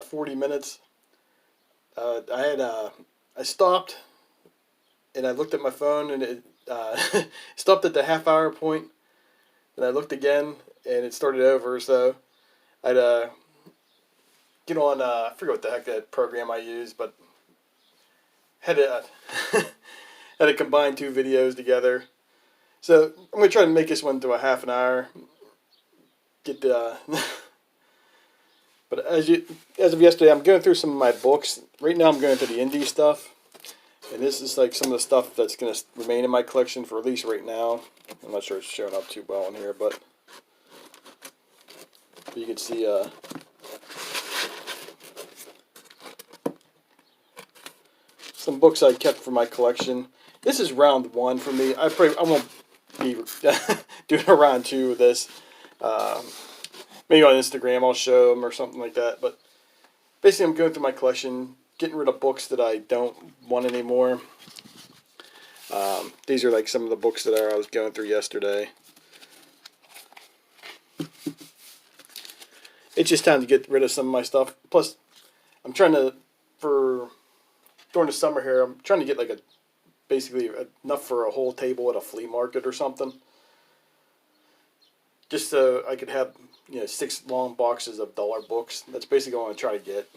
40 minutes. I stopped and I looked at my phone and it stopped at the half-hour point. And I looked again and it started over. So I'd get on. I forget what the heck that program I use, but had to had to combine two videos together. So I'm gonna try to make this one to a half an hour. Get the. But as of yesterday, I'm going through some of my books. Right now, I'm going through the Indy stuff, and this is like some of the stuff that's going to remain in my collection for at least right now. I'm not sure it's showing up too well in here, but you can see some books I kept for my collection. This is round one for me. I won't be doing a round two of this. Maybe on Instagram I'll show them or something like that. But basically I'm going through my collection, getting rid of books that I don't want anymore. These are like some of the books that I was going through yesterday. It's just time to get rid of some of my stuff. Plus, I'm trying to, during the summer here, I'm trying to get like basically enough for a whole table at a flea market or something. Just so I could have, 6 long boxes of dollar books. That's basically what I'm trying to get.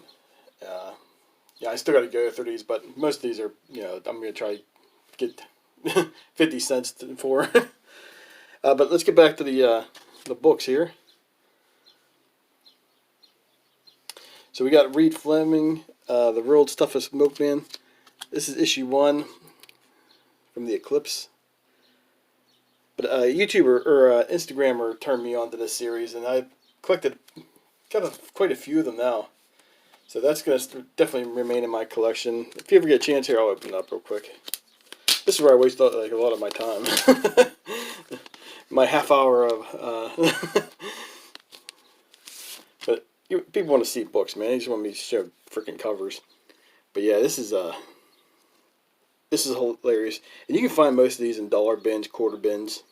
Yeah, I still got to go through these, but most of these are, I'm going to try to get 50 cents for. But let's get back to the books here. So we got Reid Flemming, The World's Toughest Milkman. This is issue 1 from the Eclipse. But a YouTuber or Instagrammer turned me on to this series, and I've collected quite a few of them now. So that's going to definitely remain in my collection. If you ever get a chance here, I'll open it up real quick. This is where I waste like a lot of my time. My half hour of... But people want to see books, man. They just want me to show freaking covers. But yeah, this is hilarious. And you can find most of these in dollar bins, quarter bins.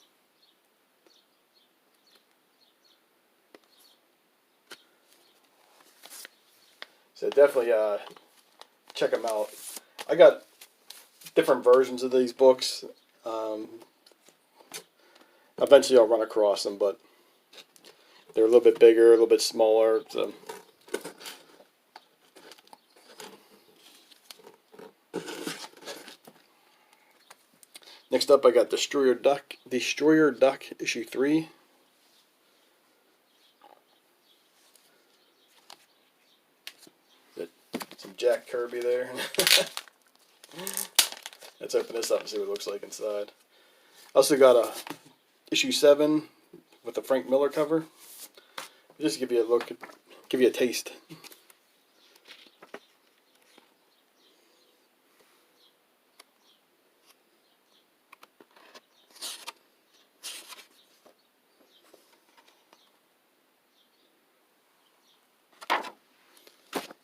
So definitely check them out. I got different versions of these books. Eventually I'll run across them, but they're a little bit bigger, a little bit smaller. So. Next up I got Destroyer Duck issue 3. Some Jack Kirby there. Let's open this up and see what it looks like inside. Also got a issue 7 with the Frank Miller cover. Just give you a look, give you a taste.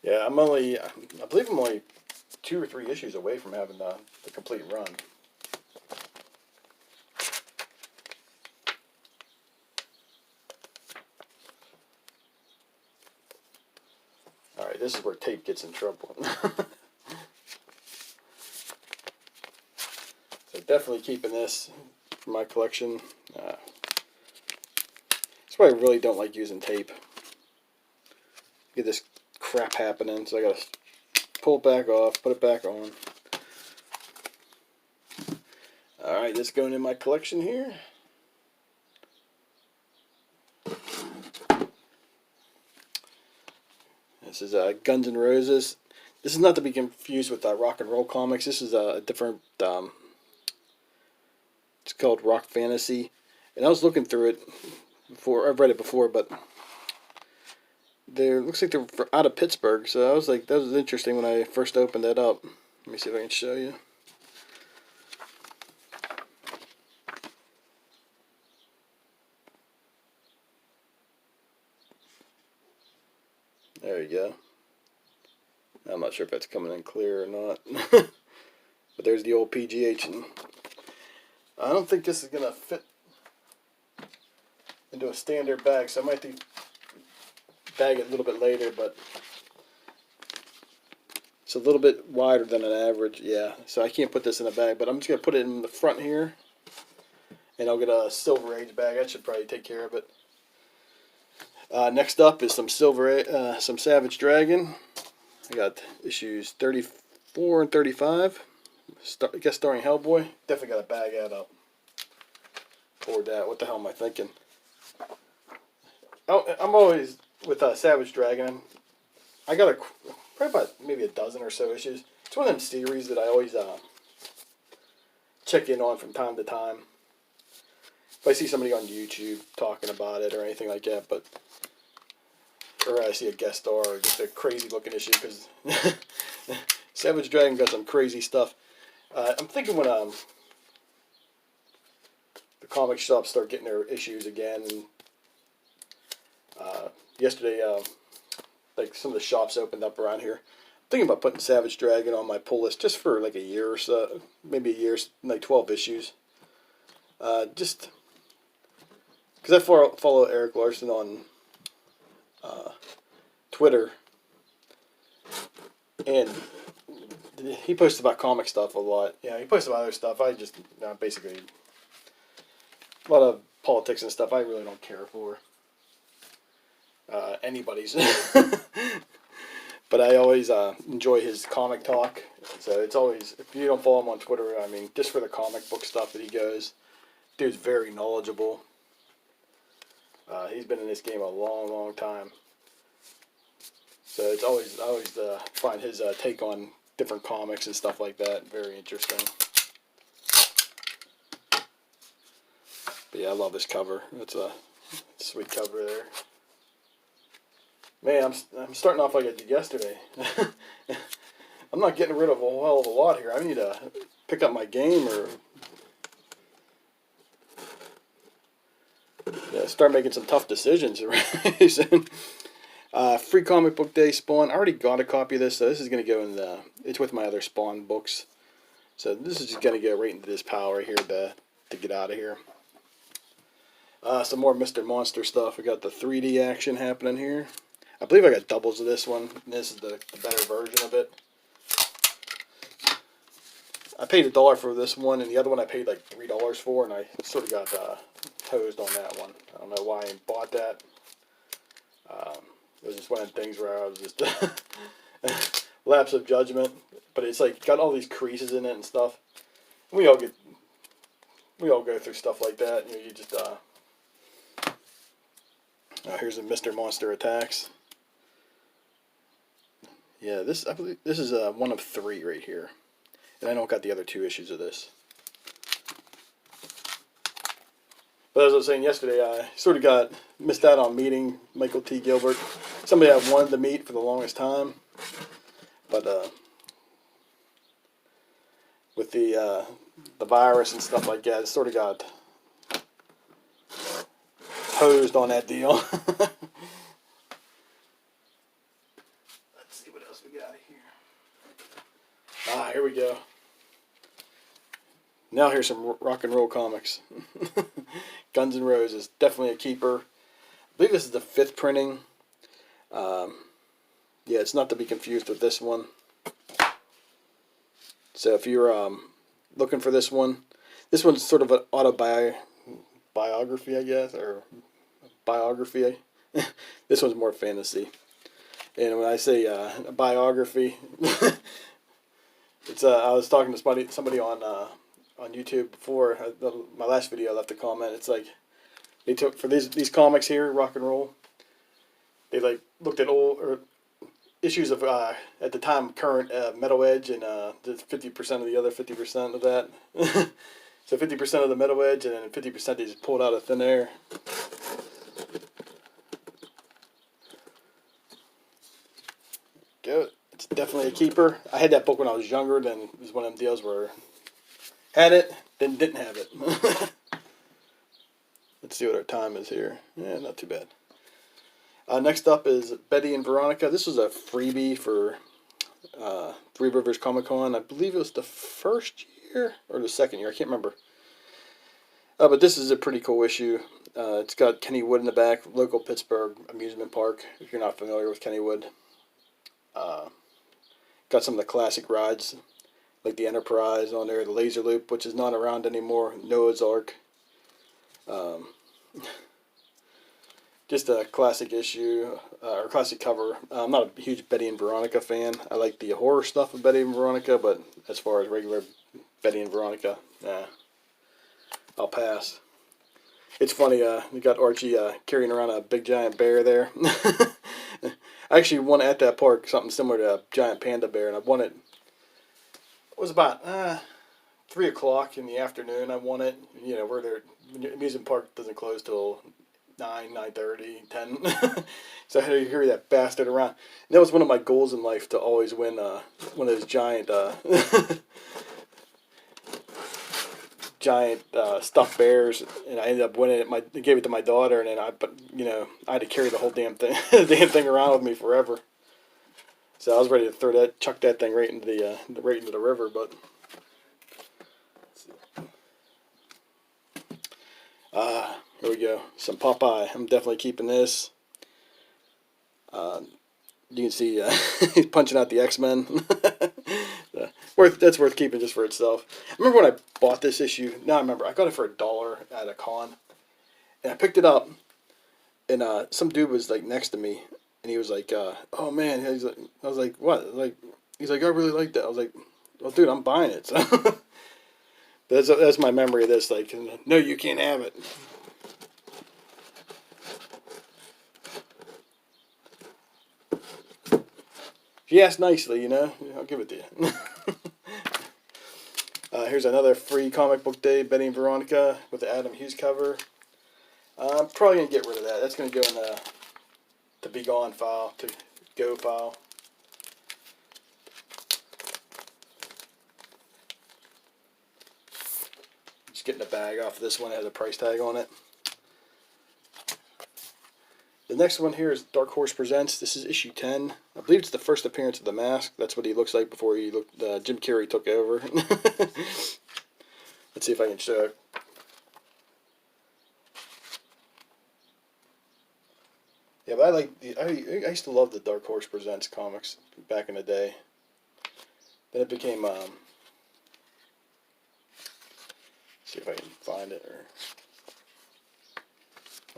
Yeah, I believe I'm only 2 or 3 issues away from having the complete run. Alright, this is where tape gets in trouble. So definitely keeping this for my collection. That's why I really don't like using tape. Get this crap happening, so I gotta pull it back off, put it back on. Alright, this going in my collection here. This is Guns N' Roses. This is not to be confused with Rock and Roll Comics. This is a different, it's called Rock Fantasy. And I was looking through it before, I've read it before, but looks like they're out of Pittsburgh, so I was like, that was interesting when I first opened that up. Let me see if I can show you. There you go. I'm not sure if that's coming in clear or not. But there's the old PGH, and I don't think this is going to fit into a standard bag, so I might bag it a little bit later, but It's a little bit wider than an average, yeah. So I can't put this in a bag, but I'm just going to put it in the front here. And I'll get a Silver Age bag. That should probably take care of it. Next up is some some Savage Dragon. I got issues 34 and 35. Guest starring Hellboy. Definitely got to bag that up. Poor dad. What the hell am I thinking? Oh, I'm always with Savage Dragon. I got probably about maybe a dozen or so issues. It's one of them series that I always check in on from time to time. If I see somebody on YouTube talking about it or anything like that, or I see a guest star or just a crazy looking issue, because Savage Dragon got some crazy stuff. I'm thinking when the comic shops start getting their issues again, and yesterday like some of the shops opened up around here. I'm thinking about putting Savage Dragon on my pull list just for like a year or so, maybe a year, like 12 issues. Just because I follow Eric Larson on Twitter, and he posts about comic stuff a lot. Yeah, he posts about other stuff. I just basically a lot of politics and stuff I really don't care for. Anybody's. But I always enjoy his comic talk. So it's always, if you don't follow him on Twitter, I mean, just for the comic book stuff that he goes, dude's very knowledgeable. He's been in this game a long, long time. So it's always, I always find his take on different comics and stuff like that very interesting. But yeah, I love this cover. It's a sweet cover there. Man, I'm starting off like I did yesterday. I'm not getting rid of a hell of a lot here. I need to pick up my game or start making some tough decisions. Free Comic Book Day Spawn. I already got a copy of this, so this is going to go in it's with my other Spawn books. So this is just going to go right into this pile right here to get out of here. Some more Mr. Monster stuff. We got the 3D action happening here. I believe I got doubles of this one. And this is the better version of it. I paid $1 for this one, and the other one I paid like $3 for, and I sort of got hosed on that one. I don't know why I bought that. It was just one of the things where I was just lapse of judgment. But it's like got all these creases in it and stuff. We all go through stuff like that. You just here's a Mr. Monster Attacks. Yeah, I believe this is one of 3 right here, and I don't got the other 2 issues of this. But as I was saying yesterday, I sort of missed out on meeting Michael T. Gilbert, somebody I wanted to meet for the longest time, but with the virus and stuff like that, I sort of got hosed on that deal. Here we go. Now here's some rock and roll comics. Guns N' Roses, definitely a keeper. I believe this is the 5th printing. Yeah, it's not to be confused with this one. So if you're looking for this one's sort of an autobiography, I guess, or biography. This one's more fantasy. And when I say a biography, it's I was talking to somebody on YouTube before my last video. I left a comment. It's like they took for these comics here, rock and roll. They like looked at old issues of at the time current Metal Edge and did 50% of the other 50% of that. So 50% of the Metal Edge and then 50% they just pulled out of thin air. Go. It's definitely a keeper. I had that book when I was younger. Then it was one of them deals where had it, then didn't have it. Let's see what our time is here. Yeah, not too bad. Next up is Betty and Veronica. This was a freebie for Three Rivers Comic Con. I believe it was the first year or the second year. I can't remember. But this is a pretty cool issue. It's got Kennywood in the back, local Pittsburgh amusement park, if you're not familiar with Kennywood. Got some of the classic rides, like the Enterprise on there, the Laser Loop, which is not around anymore, Noah's Ark. Um, just a classic issue, or classic cover. I'm not a huge Betty and Veronica fan. I like the horror stuff of Betty and Veronica, but as far as regular Betty and Veronica, nah, I'll pass. It's funny, we got Archie carrying around a big giant bear there. I actually won at that park something similar to a giant panda bear, and I won it. It was about 3 o'clock in the afternoon. I won it. You know, where their amusement park doesn't close till 9:30, 10. So I had to carry that bastard around. And that was one of my goals in life, to always win one of those giant giant stuffed bears, and I ended up winning it. I gave it to my daughter, and then I had to carry the whole damn thing, damn thing around with me forever. So I was ready to chuck that thing right into the river. But here we go, some Popeye. I'm definitely keeping this. You can see he's punching out the X-Men. That's worth keeping just for itself. I remember when I bought this issue. Now I remember, I got it for $1 at a con, and I picked it up, and some dude was like next to me, and he was like, "Oh man," I was like, "What?" He's like, "I really like that." I was like, "Well, dude, I'm buying it." So that's my memory of this. Like, no, you can't have it. If you ask nicely, I'll give it to you. Here's another free comic book day, Betty and Veronica, with the Adam Hughes cover. I'm probably going to get rid of that. That's going to go in the Be Gone file, to Go file. Just getting the bag off of this one. It has a price tag on it. The next one here is Dark Horse Presents. This is issue 10. I believe it's the first appearance of the Mask. That's what he looks like before Jim Carrey took over. Let's see if I can show it. Yeah, but I used to love the Dark Horse Presents comics back in the day. Then it became see if I can find it, or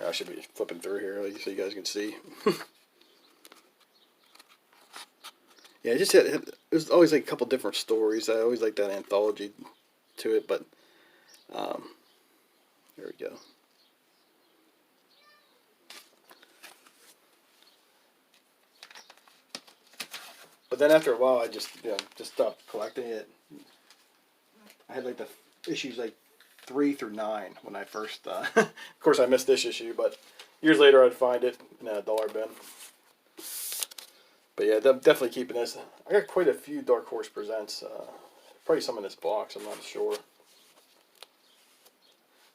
I should be flipping through here so you guys can see. Yeah, it was always like a couple different stories. I always liked that anthology to it, but here we go. But then after a while, I just stopped collecting it. I had like the issues like 3 through 9 when I first. Of course, I missed this issue, but years later I'd find it in a dollar bin. But yeah, definitely keeping this. I got quite a few Dark Horse Presents. Probably some in this box. I'm not sure.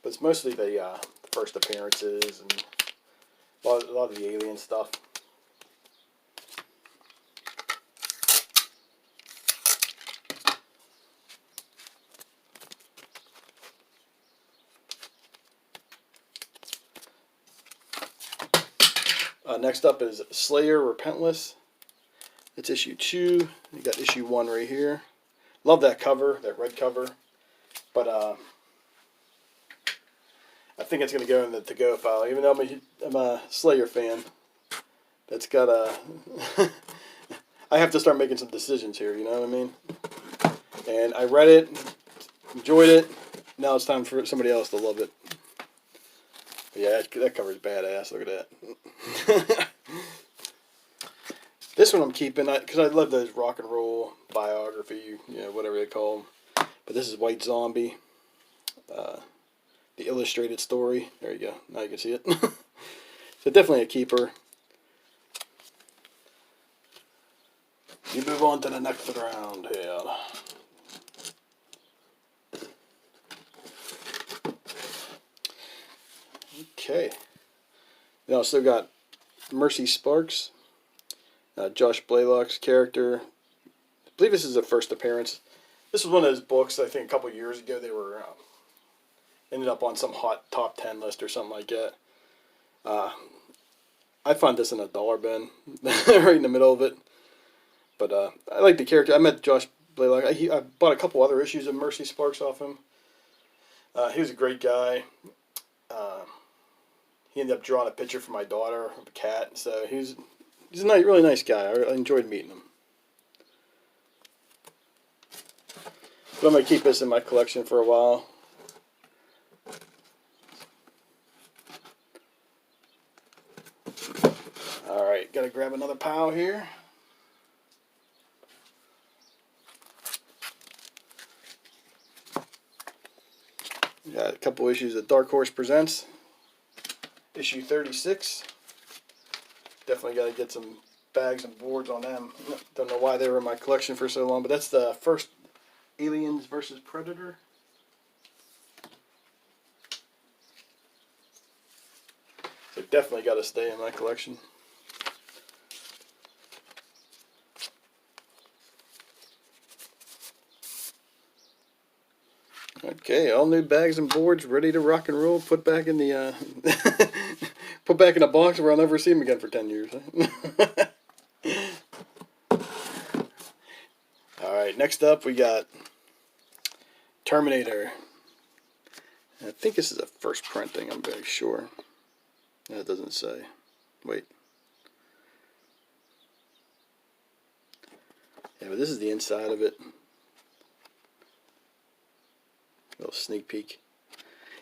But it's mostly the first appearances and a lot of the alien stuff. Next up is Slayer Repentless. It's issue 2. You got issue 1 right here. Love that cover, that red cover. But I think it's going to go in the to-go file. Even though I'm a Slayer fan, that's got a... I have to start making some decisions here, you know what I mean? And I read it, enjoyed it. Now it's time for somebody else to love it. But yeah, that cover's badass. Look at that. This one I'm keeping because I love those rock and roll biography, whatever they call them. But this is White Zombie, the illustrated story. There you go. Now you can see it. So definitely a keeper. You move on to the next round here. Okay. Now I still got Mercy Sparks. Josh Blaylock's character. I believe this is the first appearance. This was one of those books, I think a couple years ago, they were ended up on some hot top 10 list or something like that. I found this in a dollar bin, right in the middle of it. But I like the character. I met Josh Blaylock. I bought a couple other issues of Mercy Sparks off him. He was a great guy. Uh, he ended up drawing a picture for my daughter of a cat. So he's a nice, really nice guy. I enjoyed meeting him. But I'm going to keep this in my collection for a while. Alright, got to grab another pile here. Got a couple issues of Dark Horse Presents. Issue 36. Definitely got to get some bags and boards on them. Don't know why they were in my collection for so long, but that's the first Aliens versus Predator. So definitely got to stay in my collection. Okay, all new bags and boards ready to rock and roll. Put back in the put back in a box where I'll never see them again for 10 years. Alright, next up we got Terminator. I think this is a first printing, I'm very sure. No, it doesn't say. Wait. Yeah, but this is the inside of it. Little sneak peek.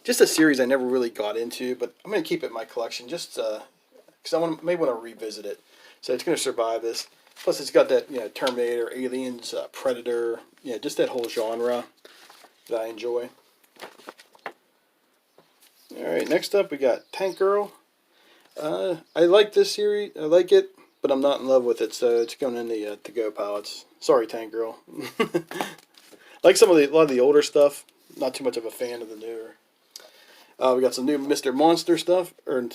Just a series I never really got into, but I'm going to keep it in my collection just because I may want to revisit it. So it's going to survive this. Plus, it's got that, you know, Terminator, Aliens, Predator, you know, just that whole genre that I enjoy. All right, next up we got Tank Girl. I like this series. I like it, but I'm not in love with it, so it's going in the to-go pallets. Sorry, Tank Girl. Like a lot of the older stuff. Not too much of a fan of the newer. We got some new Mr. Monster stuff, or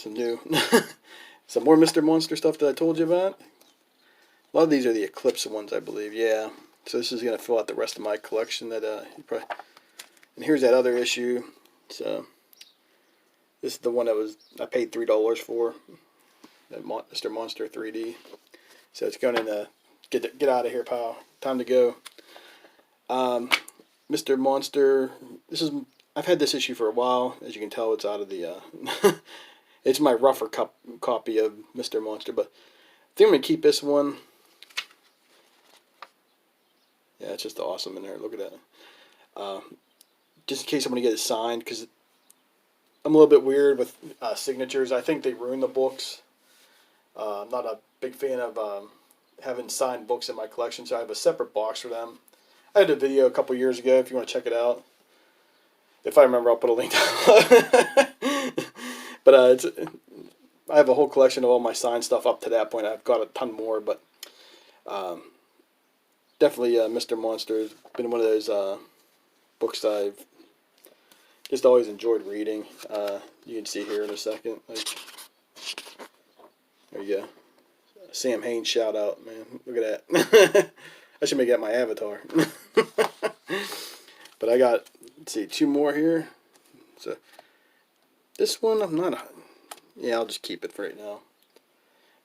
some more Mr. Monster stuff that I told you about. A lot of these are the Eclipse ones, I believe. Yeah. So this is gonna fill out the rest of my collection. And here's that other issue. So this is the one that I paid $3 for. That Mr. Monster 3D. So it's going in the get out of here, pal. Time to go. Mr. Monster. I've had this issue for a while. As you can tell, it's out of the. It's my rougher copy of Mr. Monster, but I think I'm gonna keep this one. Yeah, it's just awesome in there. Look at that. Just in case I'm gonna get it signed, because I'm a little bit weird with signatures. I think they ruin the books. I'm not a big fan of having signed books in my collection, so I have a separate box for them. I had a video a couple years ago if you want to check it out. If I remember, I'll put a link down. But I have a whole collection of all my signed stuff up to that point. I've got a ton more, but definitely Mr. Monster has been one of those books I've just always enjoyed reading. You can see here in a second. There you go. Sam Haines shout out, man. Look at that. I should make that my avatar. But I got, let's see, 2 more here. So this one I'm not. Yeah, I'll just keep it for right now.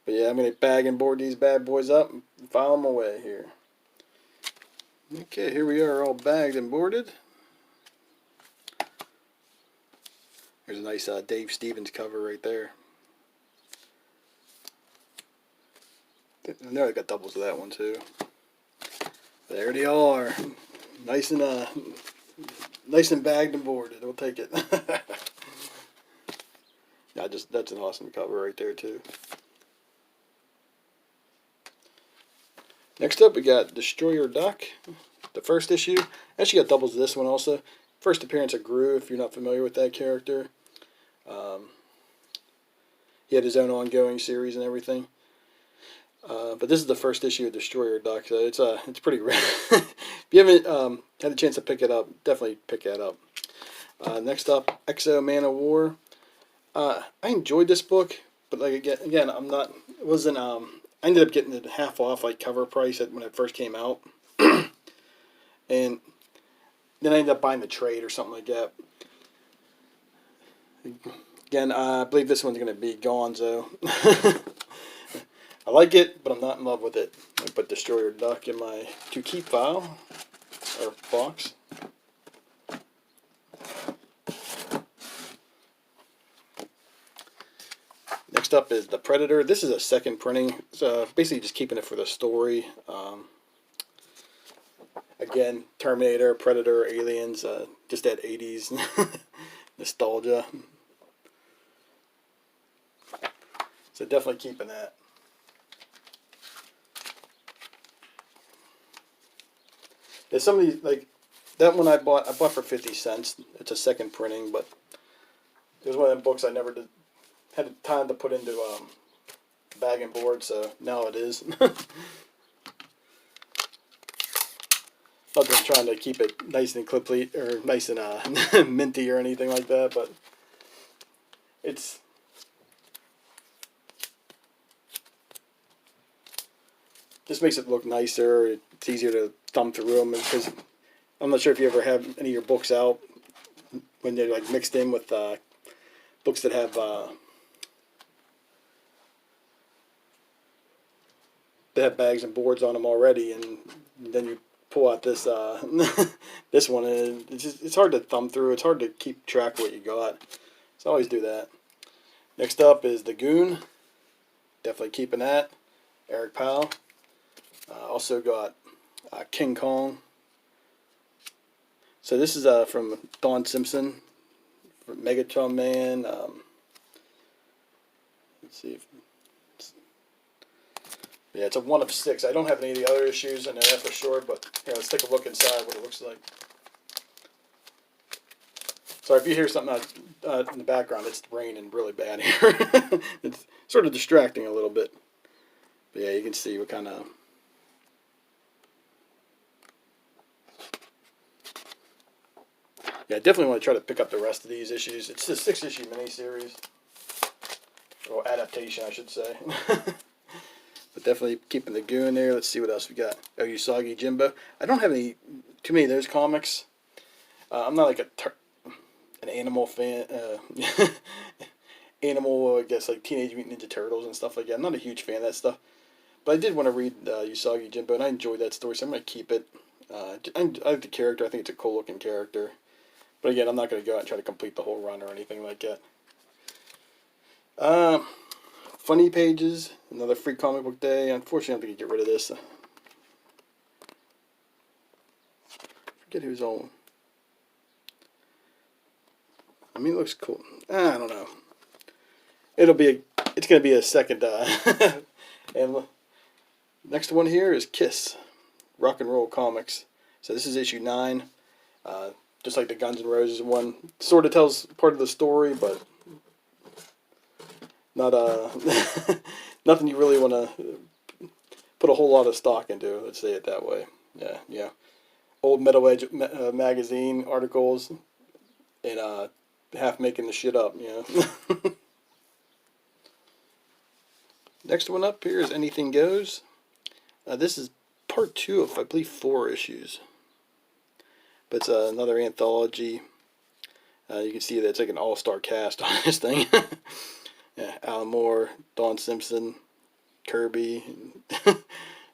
But yeah, I'm gonna bag and board these bad boys up and file them away here. Okay, here we are, all bagged and boarded. There's a nice Dave Stevens cover right there. I know I got doubles of that one too. There they are, nice and bagged and boarded. We'll take it. Yeah, that's an awesome cover right there too. Next up, we got Destroyer Duck, the first issue. Actually got doubles of this one also. First appearance of Gru, if you're not familiar with that character. He had his own ongoing series and everything. But this is the first issue of Destroyer Duck, so it's pretty rare. If you haven't had a chance to pick it up, definitely pick that up. Next up, Exo Manowar. I enjoyed this book, but like again, I'm not. It wasn't. I ended up getting it half off, like cover price when it first came out, and then I ended up buying the trade or something like that. Again, I believe this one's going to be Gonzo. I like it, but I'm not in love with it. I put Destroyer Duck in my to keep file or box. Next up is the Predator. This is a second printing, so basically just keeping it for the story. Again, Terminator, Predator, Aliens, just that 80s nostalgia. So definitely keeping that. There's some of these, like that one I bought for 50 cents. It's a second printing, but it was one of them books I never had time to put into bag and board, so now it is. Not just trying to keep it nice and complete or nice and minty or anything like that, but it's just makes it look nicer. It's easier to thumb through them because I'm not sure if you ever have any of your books out when they're like mixed in with books that have bags and boards on them already, and then you pull out this this one, and it's hard to thumb through. It's hard to keep track of what you got. So I always do that. Next up is the Goon. Definitely keeping that. Eric Powell. Also got King Kong. So this is from Don Simpson, from Megatron Man. Let's see if. Yeah, it's a 1 of 6. I don't have any of the other issues, I know that for sure, but here, let's take a look inside what it looks like. Sorry if you hear something out in the background, it's raining really bad here. It's sort of distracting a little bit. But yeah, you can see what kind of... Yeah, I definitely want to try to pick up the rest of these issues. It's a 6-issue miniseries. Or adaptation, I should say. But definitely keeping the Goon there. Let's see what else we got. Oh, Usagi Jimbo. I don't have too many of those comics. I'm not like an animal fan. Animal, I guess, like Teenage Mutant Ninja Turtles and stuff like that. I'm not a huge fan of that stuff. But I did want to read Usagi Jimbo, and I enjoyed that story, so I'm going to keep it. I like the character. I think it's a cool-looking character. But again, I'm not going to go out and try to complete the whole run or anything like that. Funny Pages, another free comic book day. Unfortunately, I'm going to get rid of this. Forget who's on. I mean, it looks cool. I don't know. It's going to be a second. And next one here is Kiss, Rock and Roll Comics. So this is issue 9. Just like the Guns N' Roses one. Sort of tells part of the story, but not nothing you really want to put a whole lot of stock into. Let's say it that way. Yeah. Old Metal Edge magazine articles, and half making the shit up. Next one up here is Anything Goes. This is part 2 of, I believe, 4 issues. But it's another anthology. You can see that it's like an all-star cast on this thing. Yeah, Alan Moore, Don Simpson, Kirby,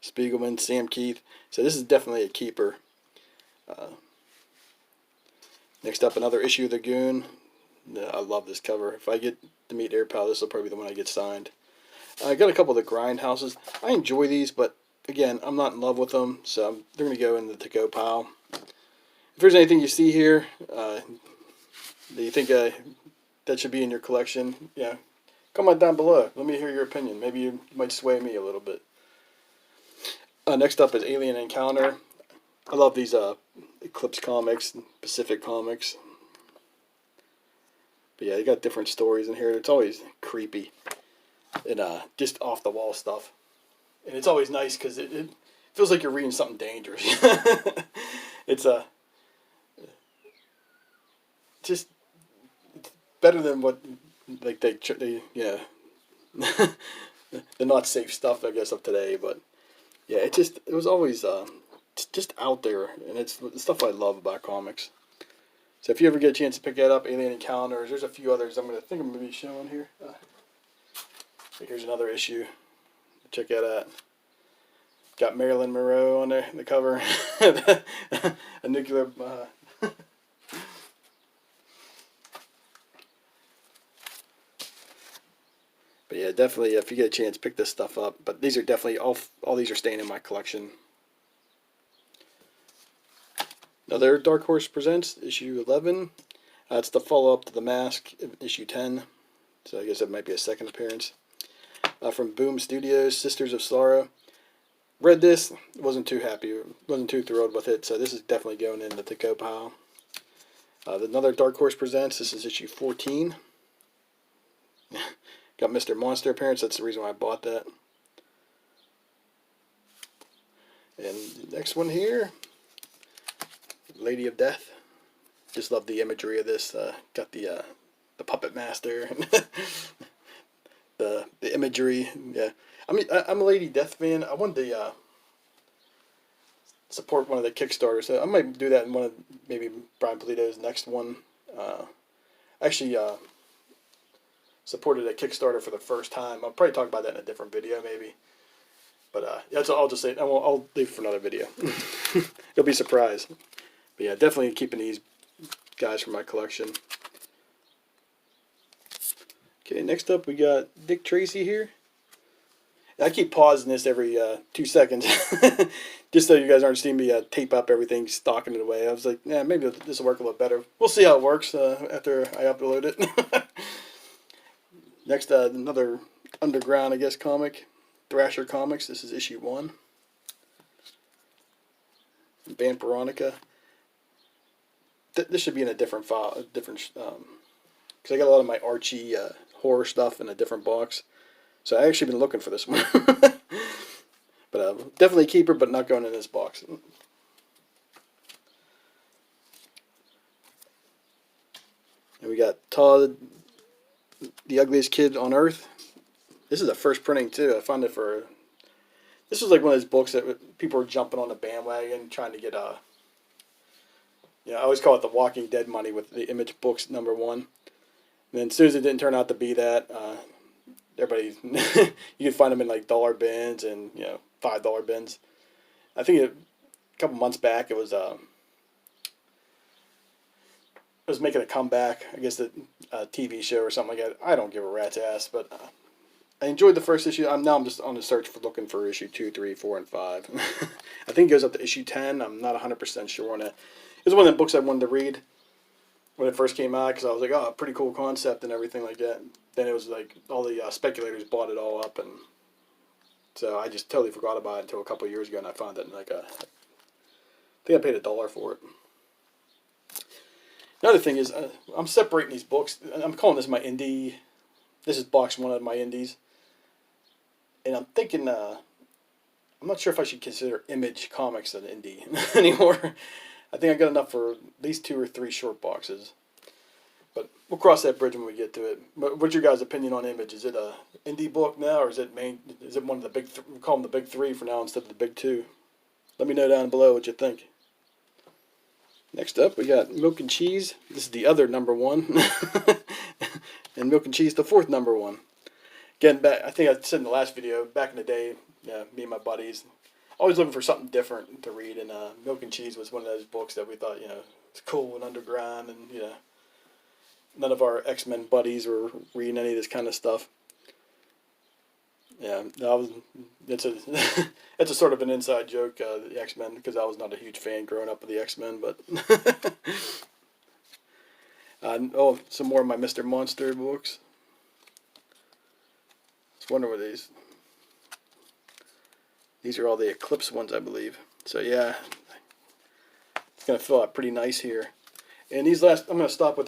Spiegelman, Sam Keith. So this is definitely a keeper. Next up, another issue of the Goon. I love this cover. If I get to meet Air Pal, this will probably be the one I get signed. I got a couple of the Grindhouses. I enjoy these, but again, I'm not in love with them, so they're going to go in the to-go pile. If there's anything you see here that you think that should be in your collection, comment down below. Let me hear your opinion. Maybe you might sway me a little bit. Next up is Alien Encounter. I love these Eclipse comics, Pacific comics. But yeah, you got different stories in here. It's always creepy and just off the wall stuff. And it's always nice because it feels like you're reading something dangerous. It's just better than what like they the not safe stuff, I guess, of today. But yeah, it was always just out there, and it's the stuff I love about comics. So if you ever get a chance to pick that up, Alien Encounters, there's a few others I'm going to be showing here. Here's another issue, Check out that. Got Marilyn Monroe on there, the cover. A nuclear. But yeah, definitely, if you get a chance, pick this stuff up. But these are definitely, all these are staying in my collection. Another Dark Horse Presents, issue 11. It's the follow-up to The Mask, issue 10. So I guess that might be a second appearance. From Boom Studios, Sisters of Sorrow. Read this, wasn't too happy, wasn't too thrilled with it, so this is definitely going into the go pile. Another Dark Horse Presents, this is issue 14. Got Mr. Monster appearance, that's the reason why I bought that. And the next one here, Lady of Death. Just love the imagery of this. Got the puppet master, the imagery. Yeah, I mean, I'm a Lady Death fan. I wanted to support one of the Kickstarters, so I might do that in one of maybe Brian Polito's next one. Actually, supported a Kickstarter for the first time. I'll probably talk about that in a different video, maybe. But that's I'll just say. I'll leave it for another video. You'll be surprised. But yeah, definitely keeping these guys from my collection. Okay, next up we got Dick Tracy here. I keep pausing this every 2 seconds, just so you guys aren't seeing me tape up everything, stocking it away. I was like, yeah, maybe this will work a little better. We'll see how it works after I upload it. Next, another underground, I guess, comic, Thrasher Comics. This is issue 1. Band Veronica. This should be in a different file, because I got a lot of my Archie horror stuff in a different box. So I actually been looking for this one. But definitely keep her, but not going in this box. And we got Todd, the Ugliest Kid on Earth. This is the first printing too. I found it for. This was like one of those books that people were jumping on the bandwagon, trying to get I always call it the Walking Dead money with the Image Books #1. And then as soon as it didn't turn out to be that, everybody, you can find them in like dollar bins and $5 bins. I think a couple months back it was making a comeback. I guess the TV show or something like that. I don't give a rat's ass, but I enjoyed the first issue. I'm just on the search for looking for issue 2, 3, 4, and 5. I think it goes up to issue 10. I'm not 100% sure on it. It was one of the books I wanted to read when it first came out because I was like, oh, pretty cool concept and everything like that. Then it was like all the speculators bought it all up, and so I just totally forgot about it until a couple of years ago, and I found it in like I think I paid $1 for it. Another thing is I'm separating these books. I'm calling this my Indy. This is box 1 of my Indies, and I'm thinking I'm not sure if I should consider Image Comics an Indy anymore. I think I got enough for at least 2 or 3 short boxes. But we'll cross that bridge when we get to it. But what's your guys' opinion on Image? Is it a indie book now, or is it one of the big? We call them the big 3 for now instead of the big 2. Let me know down below what you think. Next up, we got Milk and Cheese. This is the other #1, and Milk and Cheese, the 4th #1. Again, back. I think I said in the last video. Back in the day, me and my buddies. Always looking for something different to read, and Milk and Cheese was one of those books that we thought, it's cool and underground, and none of our X-Men buddies were reading any of this kind of stuff. Yeah, it's a sort of an inside joke, the X-Men, because I was not a huge fan growing up of the X-Men, but some more of my Mr. Monster books. Just wonder what these are all the Eclipse ones, I believe. So yeah, it's gonna fill out pretty nice here. And these I'm gonna stop with